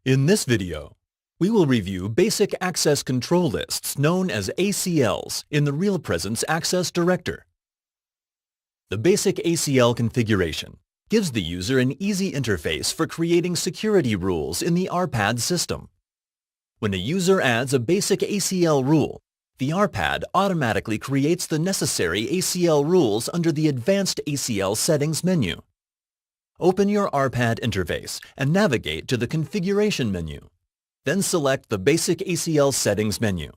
In this video, we will review basic access control lists known as ACLs in the RealPresence Access Director. The basic ACL configuration gives the user an easy interface for creating security rules in the RPAD system. When a user adds a basic ACL rule, the RPAD automatically creates the necessary ACL rules under the Advanced ACL Settings menu. Open your RPAD interface and navigate to the Configuration menu. Then select the Basic ACL Settings menu.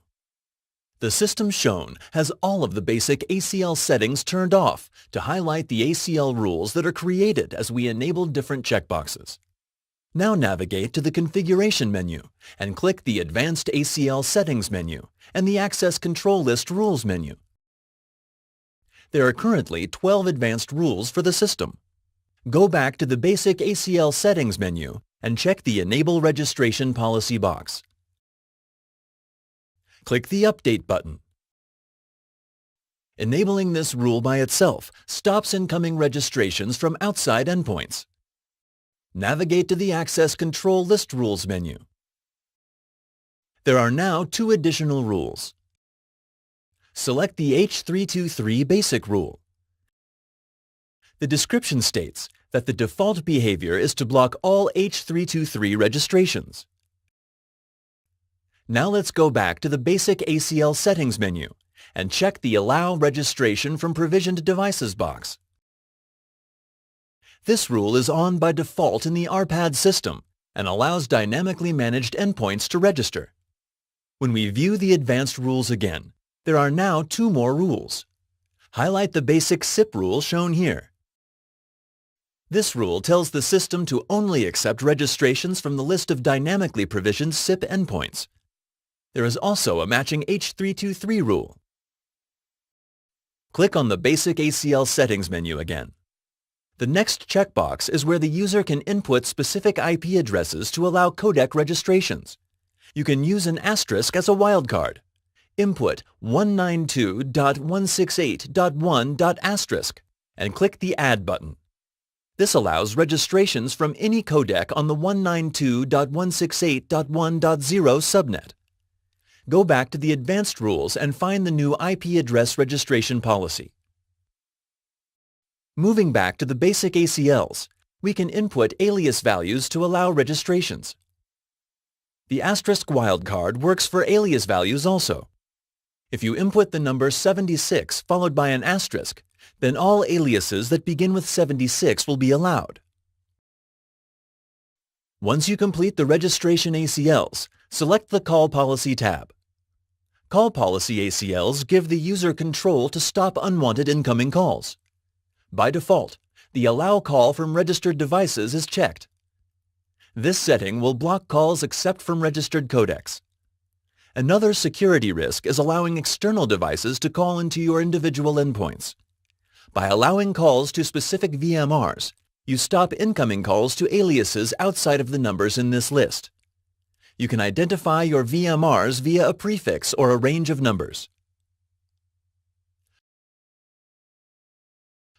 The system shown has all of the basic ACL settings turned off to highlight the ACL rules that are created as we enable different checkboxes. Now navigate to the Configuration menu and click the Advanced ACL Settings menu and the Access Control List Rules menu. There are currently 12 advanced rules for the system. Go back to the Basic ACL Settings menu and check the Enable Registration Policy box. Click the Update button. Enabling this rule by itself stops incoming registrations from outside endpoints. Navigate to the Access Control List Rules menu. There are now 2 additional rules. Select the H323 Basic Rule. The description states that the default behavior is to block all H323 registrations. Now let's go back to the Basic ACL Settings menu and check the Allow Registration from Provisioned Devices box. This rule is on by default in the RPAD system and allows dynamically managed endpoints to register. When we view the advanced rules again, there are now 2 more rules. Highlight the basic SIP rule shown here. This rule tells the system to only accept registrations from the list of dynamically provisioned SIP endpoints. There is also a matching H323 rule. Click on the Basic ACL Settings menu again. The next checkbox is where the user can input specific IP addresses to allow codec registrations. You can use an asterisk as a wildcard. Input 192.168.1. and click the Add button. This allows registrations from any codec on the 192.168.1.0 subnet. Go back to the Advanced Rules and find the new IP address registration policy. Moving back to the basic ACLs, we can input alias values to allow registrations. The asterisk wildcard works for alias values also. If you input the number 76 followed by an asterisk, then all aliases that begin with 76 will be allowed. Once you complete the registration ACLs, select the Call Policy tab. Call Policy ACLs give the user control to stop unwanted incoming calls. By default, the Allow Call from Registered Devices is checked. This setting will block calls except from registered codecs. Another security risk is allowing external devices to call into your individual endpoints. By allowing calls to specific VMRs, you stop incoming calls to aliases outside of the numbers in this list. You can identify your VMRs via a prefix or a range of numbers.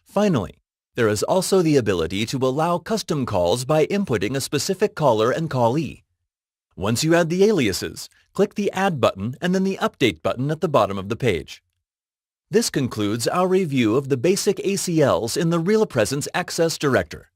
Finally, there is also the ability to allow custom calls by inputting a specific caller and callee. Once you add the aliases, click the Add button and then the Update button at the bottom of the page. This concludes our review of the basic ACLs in the RealPresence Access Director.